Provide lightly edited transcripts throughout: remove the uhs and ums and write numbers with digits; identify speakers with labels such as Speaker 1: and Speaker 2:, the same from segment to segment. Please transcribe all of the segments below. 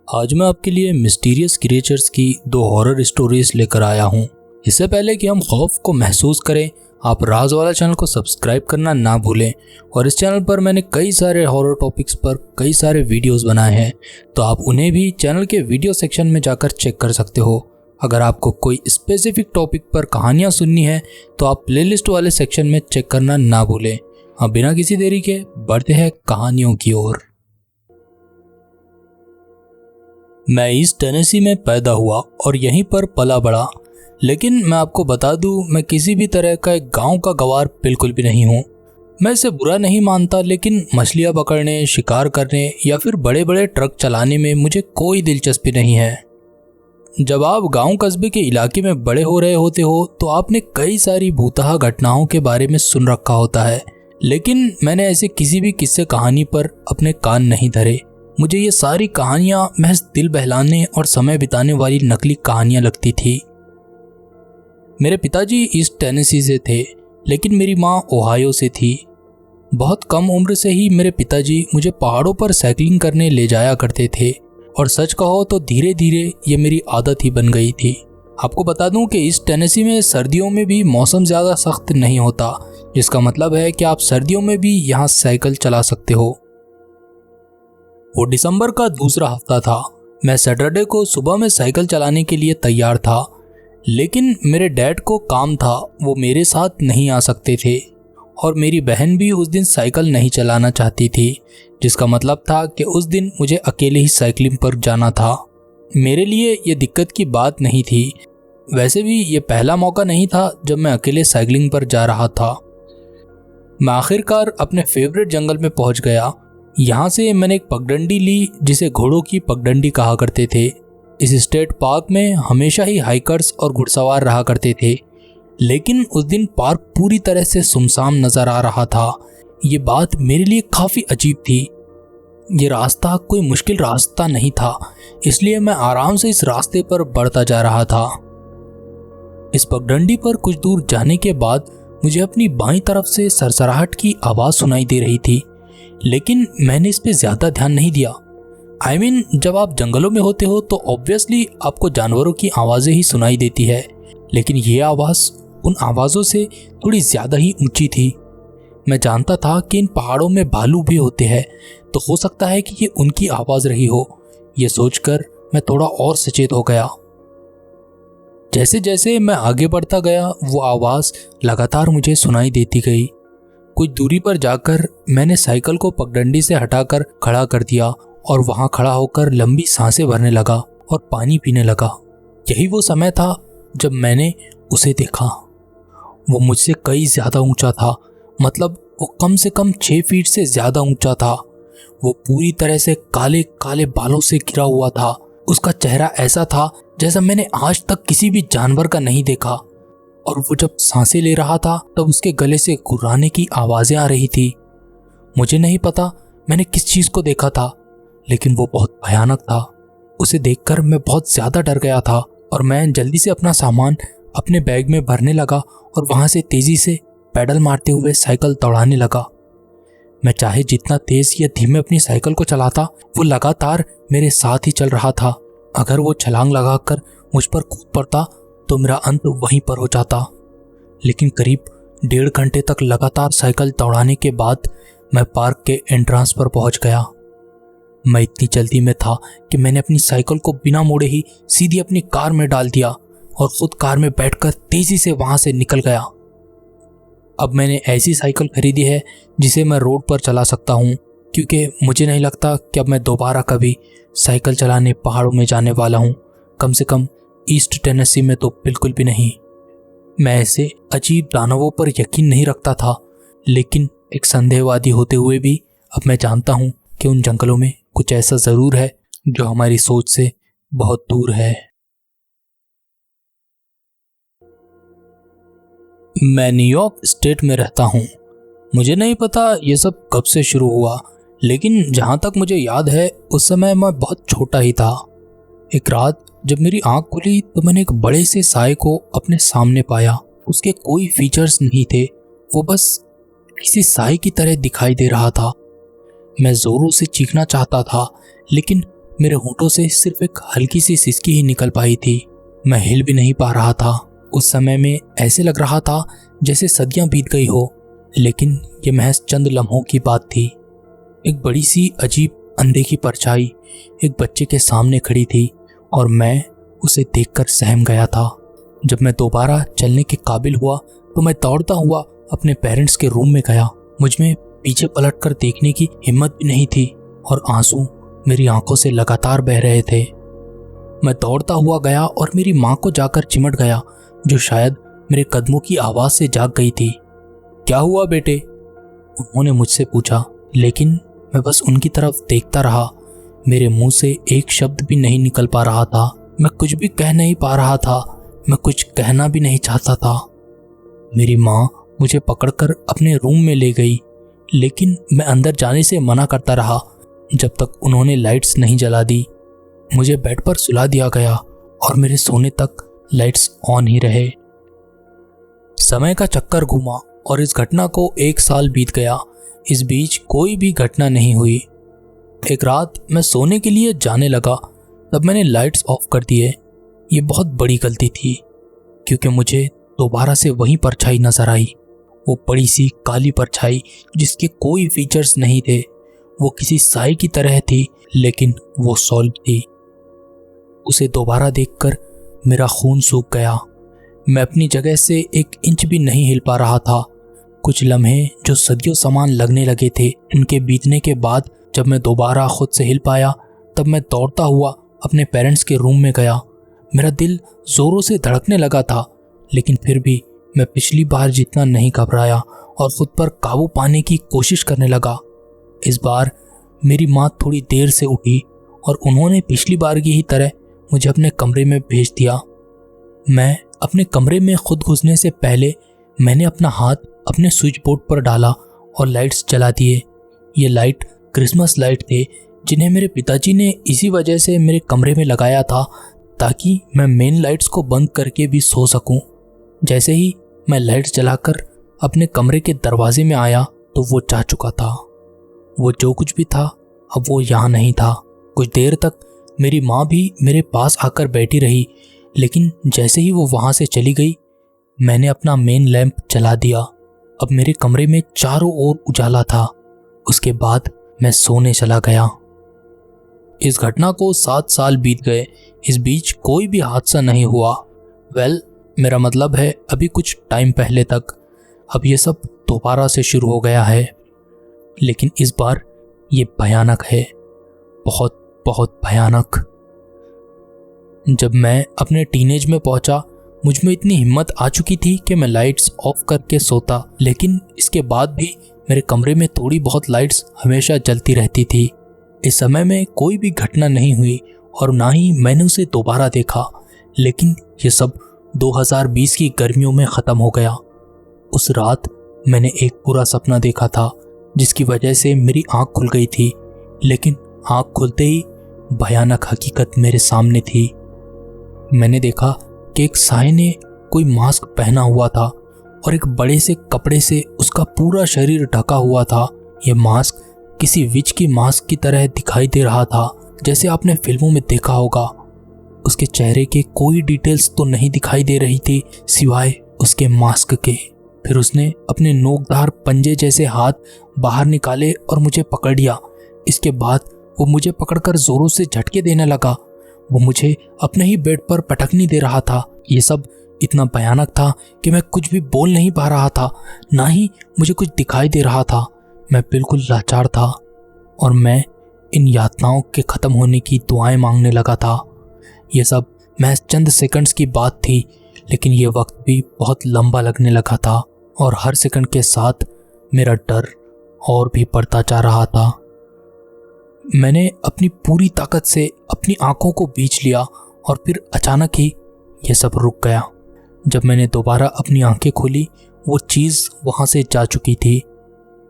Speaker 1: आज मैं आपके लिए मिस्टीरियस क्रिएचर्स की 2 हॉरर स्टोरीज लेकर आया हूँ। इससे पहले कि हम खौफ को महसूस करें, आप राज वाला चैनल को सब्सक्राइब करना ना भूलें। और इस चैनल पर मैंने कई सारे हॉरर टॉपिक्स पर कई सारे वीडियोस बनाए हैं, तो आप उन्हें भी चैनल के वीडियो सेक्शन में जाकर चेक कर सकते हो। अगर आपको कोई स्पेसिफिक टॉपिक पर कहानियाँ सुननी है तो आप प्लेलिस्ट वाले सेक्शन में चेक करना ना भूलें। अब बिना किसी देरी के बढ़ते हैं कहानियों की ओर। मैं ईस्ट टेनेसी में पैदा हुआ और यहीं पर पला बड़ा, लेकिन मैं आपको बता दूं, मैं किसी भी तरह का एक गांव का गवार बिल्कुल भी नहीं हूं। मैं इसे बुरा नहीं मानता, लेकिन मछलियां पकड़ने, शिकार करने या फिर बड़े बड़े ट्रक चलाने में मुझे कोई दिलचस्पी नहीं है। जब आप गांव कस्बे के इलाके में बड़े हो रहे होते हो तो आपने कई सारी भूतहा घटनाओं के बारे में सुन रखा होता है, लेकिन मैंने ऐसे किसी भी किस्से कहानी पर अपने कान नहीं धरे। मुझे ये सारी कहानियां महज दिल बहलाने और समय बिताने वाली नकली कहानियां लगती थी। मेरे पिताजी ईस्ट टेनेसी से थे, लेकिन मेरी माँ ओहायो से थी। बहुत कम उम्र से ही मेरे पिताजी मुझे पहाड़ों पर साइकिलिंग करने ले जाया करते थे, और सच कहो तो धीरे धीरे ये मेरी आदत ही बन गई थी। आपको बता दूं कि ईस्ट टेनेसी में सर्दियों में भी मौसम ज़्यादा सख्त नहीं होता, जिसका मतलब है कि आप सर्दियों में भी यहाँ साइकिल चला सकते हो। वो दिसंबर का दूसरा हफ्ता था। मैं सैटरडे को सुबह में साइकिल चलाने के लिए तैयार था, लेकिन मेरे डैड को काम था, वो मेरे साथ नहीं आ सकते थे। और मेरी बहन भी उस दिन साइकिल नहीं चलाना चाहती थी, जिसका मतलब था कि उस दिन मुझे अकेले ही साइकिलिंग पर जाना था। मेरे लिए ये दिक्कत की बात नहीं थी। वैसे भी ये पहला मौका नहीं था जब मैं अकेले साइकिलिंग पर जा रहा था। मैं आखिरकार अपने फेवरेट जंगल में पहुंच गया। यहाँ से मैंने एक पगडंडी ली, जिसे घोड़ों की पगडंडी कहा करते थे। इस स्टेट पार्क में हमेशा ही हाइकर्स और घुड़सवार रहा करते थे, लेकिन उस दिन पार्क पूरी तरह से सुनसान नजर आ रहा था। ये बात मेरे लिए काफ़ी अजीब थी। ये रास्ता कोई मुश्किल रास्ता नहीं था, इसलिए मैं आराम से इस रास्ते पर बढ़ता जा रहा था। इस पगडंडी पर कुछ दूर जाने के बाद मुझे अपनी बाईं तरफ से सरसराहट की आवाज़ सुनाई दे रही थी, लेकिन मैंने इस पे ज़्यादा ध्यान नहीं दिया। जब आप जंगलों में होते हो तो ऑब्वियसली आपको जानवरों की आवाज़ें ही सुनाई देती है, लेकिन ये आवाज़ उन आवाज़ों से थोड़ी ज़्यादा ही ऊंची थी। मैं जानता था कि इन पहाड़ों में भालू भी होते हैं, तो हो सकता है कि ये उनकी आवाज़ रही हो। ये सोचकर मैं थोड़ा और सचेत हो गया। जैसे जैसे मैं आगे बढ़ता गया, वो आवाज़ लगातार मुझे सुनाई देती गई। कुछ दूरी पर जाकर मैंने साइकिल को पगडंडी से हटाकर खड़ा कर दिया और वहां खड़ा होकर लंबी सांसें भरने लगा और पानी पीने लगा। यही वो समय था जब मैंने उसे देखा। वो मुझसे कई ज़्यादा ऊंचा था, मतलब वो कम से कम 6 फीट से ज़्यादा ऊंचा था। वो पूरी तरह से काले काले बालों से घिरा हुआ था। उसका चेहरा ऐसा था जैसा मैंने आज तक किसी भी जानवर का नहीं देखा, और वो जब सांसें ले रहा था तब उसके गले से गुर्राने की आवाज़ें आ रही थी। मुझे नहीं पता मैंने किस चीज़ को देखा था, लेकिन वो बहुत भयानक था। उसे देखकर मैं बहुत ज़्यादा डर गया था, और मैं जल्दी से अपना सामान अपने बैग में भरने लगा और वहाँ से तेज़ी से पैडल मारते हुए साइकिल दौड़ाने लगा। मैं चाहे जितना तेज़ या धीमे अपनी साइकिल को चलाता, वो लगातार मेरे साथ ही चल रहा था। अगर वो छलांग लगाकर मुझ पर कूद पड़ता तो मेरा अंत वहीं पर हो जाता। लेकिन करीब 1.5 घंटे तक लगातार साइकिल दौड़ाने के बाद मैं पार्क के एंट्रेंस पर पहुंच गया। मैं इतनी जल्दी में था कि मैंने अपनी साइकिल को बिना मोड़े ही सीधी अपनी कार में डाल दिया और खुद कार में बैठकर तेजी से वहां से निकल गया। अब मैंने ऐसी साइकिल खरीदी है जिसे मैं रोड पर चला सकता हूँ, क्योंकि मुझे नहीं लगता कि अब मैं दोबारा कभी साइकिल चलाने पहाड़ों में जाने वाला हूँ। कम से कम ईस्ट टेनेसी में तो बिल्कुल भी नहीं। मैं ऐसे अजीब दानवों पर यकीन नहीं रखता था, लेकिन एक संदेहवादी होते हुए भी अब मैं जानता हूँ कि उन जंगलों में कुछ ऐसा ज़रूर है जो हमारी सोच से बहुत दूर है। मैं न्यूयॉर्क स्टेट में रहता हूँ। मुझे नहीं पता ये सब कब से शुरू हुआ, लेकिन जहाँ तक मुझे याद है उस समय मैं बहुत छोटा ही था। एक रात जब मेरी आँख खुली तो मैंने एक बड़े से साए को अपने सामने पाया। उसके कोई फीचर्स नहीं थे, वो बस किसी साए की तरह दिखाई दे रहा था। मैं ज़ोरों से चीखना चाहता था, लेकिन मेरे होंठों से सिर्फ एक हल्की सी सिसकी ही निकल पाई थी। मैं हिल भी नहीं पा रहा था। उस समय में ऐसे लग रहा था जैसे सदियां बीत गई हो, लेकिन ये महज चंद लम्हों की बात थी। एक बड़ी सी अजीब अनदेखी परछाई एक बच्चे के सामने खड़ी थी और मैं उसे देखकर सहम गया था। जब मैं दोबारा चलने के काबिल हुआ तो मैं दौड़ता हुआ अपने पेरेंट्स के रूम में गया। मुझ में पीछे पलटकर देखने की हिम्मत भी नहीं थी और आंसू मेरी आंखों से लगातार बह रहे थे। मैं दौड़ता हुआ गया और मेरी माँ को जाकर चिमट गया, जो शायद मेरे कदमों की आवाज़ से जाग गई थी। क्या हुआ बेटे? उन्होंने मुझसे पूछा, लेकिन मैं बस उनकी तरफ देखता रहा। मेरे मुंह से एक शब्द भी नहीं निकल पा रहा था। मैं कुछ भी कह नहीं पा रहा था। मैं कुछ कहना भी नहीं चाहता था। मेरी माँ मुझे पकड़कर अपने रूम में ले गई, लेकिन मैं अंदर जाने से मना करता रहा जब तक उन्होंने लाइट्स नहीं जला दी। मुझे बेड पर सुला दिया गया और मेरे सोने तक लाइट्स ऑन ही रहे। समय का चक्कर घूमा और इस घटना को 1 साल बीत गया। इस बीच कोई भी घटना नहीं हुई। एक रात मैं सोने के लिए जाने लगा, तब मैंने लाइट्स ऑफ कर दिए। ये बहुत बड़ी गलती थी, क्योंकि मुझे दोबारा से वही परछाई नजर आई। वो बड़ी सी काली परछाई जिसके कोई फीचर्स नहीं थे। वो किसी साई की तरह थी, लेकिन वो सॉल्व थी। उसे दोबारा देखकर मेरा खून सूख गया। मैं अपनी जगह से 1 इंच भी नहीं हिल पा रहा था। कुछ लम्हे जो सदियों समान लगने लगे थे, उनके बीतने के बाद जब मैं दोबारा खुद से हिल पाया, तब मैं दौड़ता हुआ अपने पेरेंट्स के रूम में गया। मेरा दिल जोरों से धड़कने लगा था, लेकिन फिर भी मैं पिछली बार जितना नहीं घबराया और खुद पर काबू पाने की कोशिश करने लगा। इस बार मेरी माँ थोड़ी देर से उठी और उन्होंने पिछली बार की ही तरह मुझे अपने कमरे में भेज दिया। मैं अपने कमरे में खुद घुसने से पहले मैंने अपना हाथ अपने स्विच बोर्ड पर डाला और लाइट्स जला दिए। ये लाइट क्रिसमस लाइट थे, जिन्हें मेरे पिताजी ने इसी वजह से मेरे कमरे में लगाया था, ताकि मैं मेन लाइट्स को बंद करके भी सो सकूं। जैसे ही मैं लाइट्स जलाकर अपने कमरे के दरवाजे में आया तो वो जा चुका था। वो जो कुछ भी था अब वो यहाँ नहीं था। कुछ देर तक मेरी माँ भी मेरे पास आकर बैठी रही, लेकिन जैसे ही वो वहाँ से चली गई, मैंने अपना मेन लैंप जला दिया। अब मेरे कमरे में चारों ओर उजाला था। उसके बाद मैं सोने चला गया। इस घटना को 7 साल बीत गए। इस बीच कोई भी हादसा नहीं हुआ। मेरा मतलब है अभी कुछ टाइम पहले तक। अब ये सब दोबारा से शुरू हो गया है, लेकिन इस बार ये भयानक है, बहुत बहुत भयानक। जब मैं अपने टीनेज में पहुंचा, मुझ में इतनी हिम्मत आ चुकी थी कि मैं लाइट्स ऑफ करके सोता, लेकिन इसके बाद भी मेरे कमरे में थोड़ी बहुत लाइट्स हमेशा जलती रहती थी। इस समय में कोई भी घटना नहीं हुई और ना ही मैंने उसे दोबारा देखा, लेकिन ये सब 2020 की गर्मियों में ख़त्म हो गया। उस रात मैंने एक बुरा सपना देखा था, जिसकी वजह से मेरी आँख खुल गई थी, लेकिन आँख खुलते ही भयानक हकीकत मेरे सामने थी। मैंने देखा कि एक साए ने कोई मास्क पहना हुआ था और एक बड़े से कपड़े से उसका पूरा शरीर ढका हुआ था। यह मास्क किसी विच की मास्क की तरह दिखाई दे रहा था, जैसे आपने फिल्मों में देखा होगा। उसके चेहरे के कोई डिटेल्स तो नहीं दिखाई दे रही थी सिवाय उसके मास्क के। फिर उसने अपने नोकदार पंजे जैसे हाथ बाहर निकाले और मुझे पकड़ लिया। इसके बाद वो मुझे पकड़कर जोरों से झटके देने लगा। वो मुझे अपने ही बेड पर पटकनी दे रहा था। ये सब इतना भयानक था कि मैं कुछ भी बोल नहीं पा रहा था, ना ही मुझे कुछ दिखाई दे रहा था। मैं बिल्कुल लाचार था और मैं इन यातनाओं के ख़त्म होने की दुआएं मांगने लगा था। ये सब महज चंद सेकंड्स की बात थी, लेकिन ये वक्त भी बहुत लंबा लगने लगा था और हर सेकंड के साथ मेरा डर और भी बढ़ता जा रहा था। मैंने अपनी पूरी ताकत से अपनी आंखों को बींच लिया और फिर अचानक ही यह सब रुक गया। जब मैंने दोबारा अपनी आंखें खोली, वो चीज़ वहाँ से जा चुकी थी।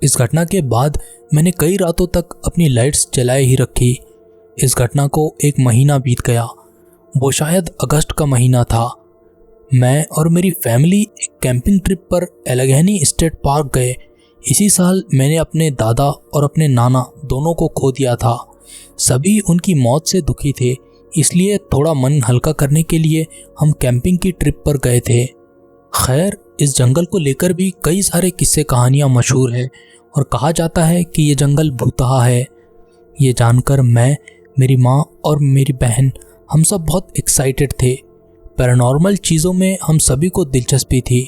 Speaker 1: इस घटना के बाद मैंने कई रातों तक अपनी लाइट्स जलाए ही रखी। इस घटना को 1 महीना बीत गया। वो शायद अगस्त का महीना था। मैं और मेरी फैमिली एक कैंपिंग ट्रिप पर एलेगनी स्टेट पार्क गए। इसी साल मैंने अपने दादा और अपने नाना दोनों को खो दिया था। सभी उनकी मौत से दुखी थे, इसलिए थोड़ा मन हल्का करने के लिए हम कैंपिंग की ट्रिप पर गए थे। खैर, इस जंगल को लेकर भी कई सारे किस्से कहानियाँ मशहूर है और कहा जाता है कि ये जंगल भूतहा है। ये जानकर मैं, मेरी माँ और मेरी बहन हम सब बहुत एक्साइटेड थे। पैरानॉर्मल चीज़ों में हम सभी को दिलचस्पी थी।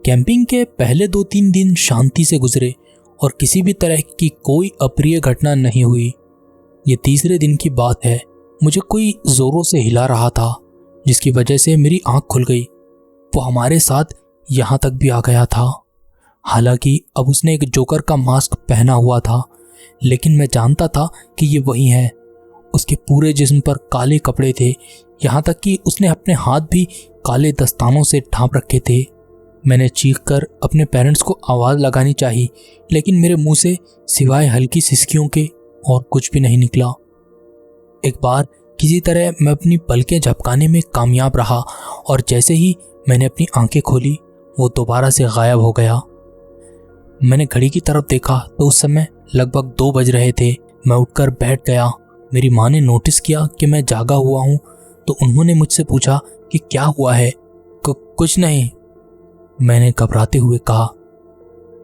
Speaker 1: कैंपिंग के पहले 2-3 दिन शांति से गुजरे और किसी भी तरह की कोई अप्रिय घटना नहीं हुई। ये तीसरे दिन की बात है, मुझे कोई ज़ोरों से हिला रहा था, जिसकी वजह से मेरी आँख खुल गई। वो हमारे साथ यहाँ तक भी आ गया था। हालांकि अब उसने एक जोकर का मास्क पहना हुआ था, लेकिन मैं जानता था कि ये वही है। उसके पूरे जिस्म पर काले कपड़े थे, यहाँ तक कि उसने अपने हाथ भी काले दस्तानों से ढांप रखे थे। मैंने चीखकर अपने पेरेंट्स को आवाज़ लगानी चाहिए, लेकिन मेरे मुंह से सिवाय हल्की सिसकियों के और कुछ भी नहीं निकला। एक बार किसी तरह मैं अपनी पलकें झपकाने में कामयाब रहा और जैसे ही मैंने अपनी आंखें खोली, वो दोबारा से गायब हो गया। मैंने घड़ी की तरफ देखा तो उस समय लगभग 2 बज रहे थे। मैं उठकर बैठ गया। मेरी माँ ने नोटिस किया कि मैं जागा हुआ हूँ, तो उन्होंने मुझसे पूछा कि क्या हुआ है। कुछ नहीं, मैंने घबराते हुए कहा।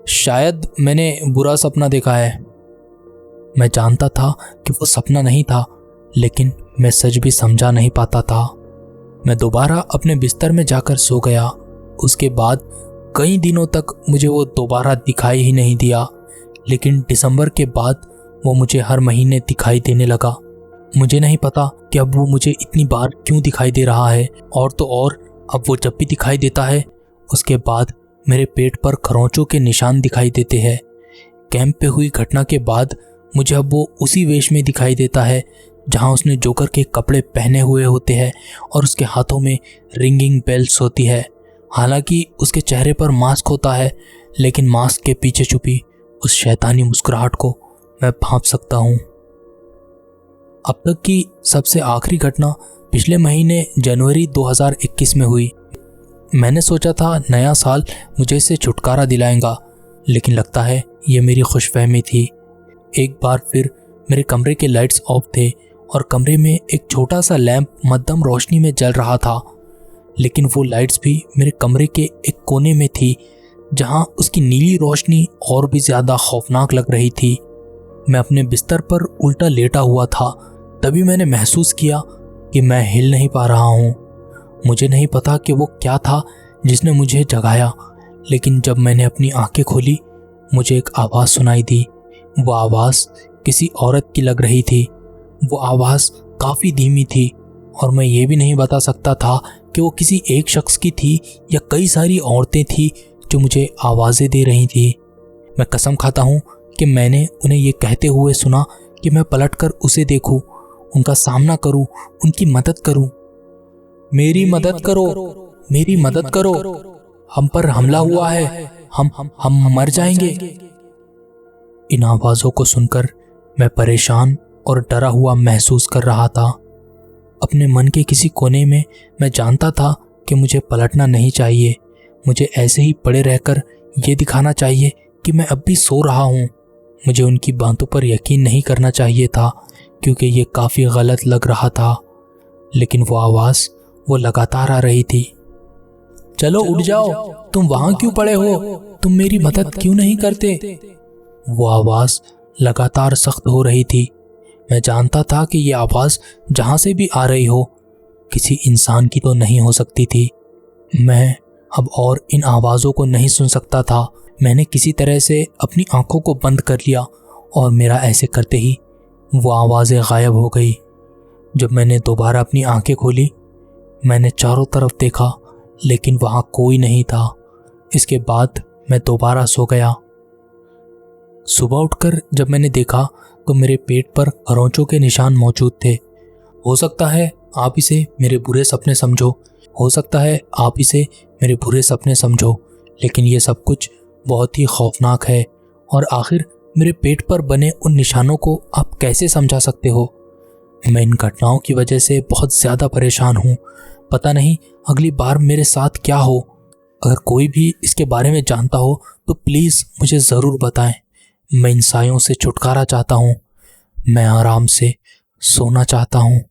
Speaker 1: शायद मैंने बुरा सपना देखा है। मैं जानता था कि वो सपना नहीं था, लेकिन मैं सच भी समझा नहीं पाता था। मैं दोबारा अपने बिस्तर में जाकर सो गया। उसके बाद कई दिनों तक मुझे वो दोबारा दिखाई ही नहीं दिया, लेकिन दिसंबर के बाद वो मुझे हर महीने दिखाई देने लगा। मुझे नहीं पता कि अब वो मुझे इतनी बार क्यों दिखाई दे रहा है, और तो और अब वो जब भी दिखाई देता है उसके बाद मेरे पेट पर खरोंचों के निशान दिखाई देते हैं। कैंप पे हुई घटना के बाद मुझे अब वो उसी वेश में दिखाई देता है जहां उसने जोकर के कपड़े पहने हुए होते हैं और उसके हाथों में रिंगिंग बेल्स होती है। हालांकि उसके चेहरे पर मास्क होता है, लेकिन मास्क के पीछे छुपी उस शैतानी मुस्कुराहट को मैं भांप सकता हूँ। अब तक की सबसे आखिरी घटना पिछले महीने जनवरी 2021 में हुई। मैंने सोचा था नया साल मुझे इससे छुटकारा दिलाएगा, लेकिन लगता है ये मेरी खुशफहमी थी। एक बार फिर मेरे कमरे के लाइट्स ऑफ थे और कमरे में एक छोटा सा लैंप मध्यम रोशनी में जल रहा था, लेकिन वो लाइट्स भी मेरे कमरे के एक कोने में थी जहां उसकी नीली रोशनी और भी ज़्यादा खौफनाक लग रही थी। मैं अपने बिस्तर पर उल्टा लेटा हुआ था, तभी मैंने महसूस किया कि मैं हिल नहीं पा रहा हूँ। मुझे नहीं पता कि वो क्या था जिसने मुझे जगाया, लेकिन जब मैंने अपनी आंखें खोली मुझे एक आवाज़ सुनाई दी। वो आवाज़ किसी औरत की लग रही थी। वो आवाज़ काफ़ी धीमी थी और मैं ये भी नहीं बता सकता था कि वो किसी एक शख्स की थी या कई सारी औरतें थी जो मुझे आवाज़ें दे रही थी। मैं कसम खाता हूँ कि मैंने उन्हें ये कहते हुए सुना कि मैं पलटकर उसे देखूं, उनका सामना करूं, उनकी मदद करूं। मेरी मदद करो, मेरी मदद करो, हम पर हमला हुआ है, हम मर जाएंगे। इन आवाज़ों को सुनकर मैं परेशान और डरा हुआ महसूस कर रहा था। अपने मन के किसी कोने में मैं जानता था कि मुझे पलटना नहीं चाहिए। मुझे ऐसे ही पड़े रहकर ये दिखाना चाहिए कि मैं अब भी सो रहा हूँ। मुझे उनकी बातों पर यकीन नहीं करना चाहिए था, क्योंकि ये काफ़ी गलत लग रहा था। लेकिन वो आवाज़ वो लगातार आ रही थी। चलो उठ जाओ, तुम वहाँ क्यों पड़े हो? तुम मेरी मदद क्यों नहीं करते? वो आवाज़ लगातार सख्त हो रही थी। मैं जानता था कि ये आवाज़ जहाँ से भी आ रही हो, किसी इंसान की तो नहीं हो सकती थी। मैं अब और इन आवाज़ों को नहीं सुन सकता था। मैंने किसी तरह से अपनी आंखों को बंद कर लिया और मेरा ऐसे करते ही वो आवाज़ें गायब हो गई। जब मैंने दोबारा अपनी आंखें खोली, मैंने चारों तरफ देखा, लेकिन वहाँ कोई नहीं था। इसके बाद मैं दोबारा सो गया। सुबह उठकर जब मैंने देखा तो मेरे पेट पर खरोंचों के निशान मौजूद थे। हो सकता है आप इसे मेरे बुरे सपने समझो, हो सकता है आप इसे मेरे बुरे सपने समझो, लेकिन ये सब कुछ बहुत ही खौफनाक है। और आखिर मेरे पेट पर बने उन निशानों को आप कैसे समझा सकते हो? मैं इन घटनाओं की वजह से बहुत ज़्यादा परेशान हूँ। पता नहीं अगली बार मेरे साथ क्या हो। अगर कोई भी इसके बारे में जानता हो तो प्लीज़ मुझे ज़रूर बताएं। मैं इन सायों से छुटकारा चाहता हूँ। मैं आराम से सोना चाहता हूँ।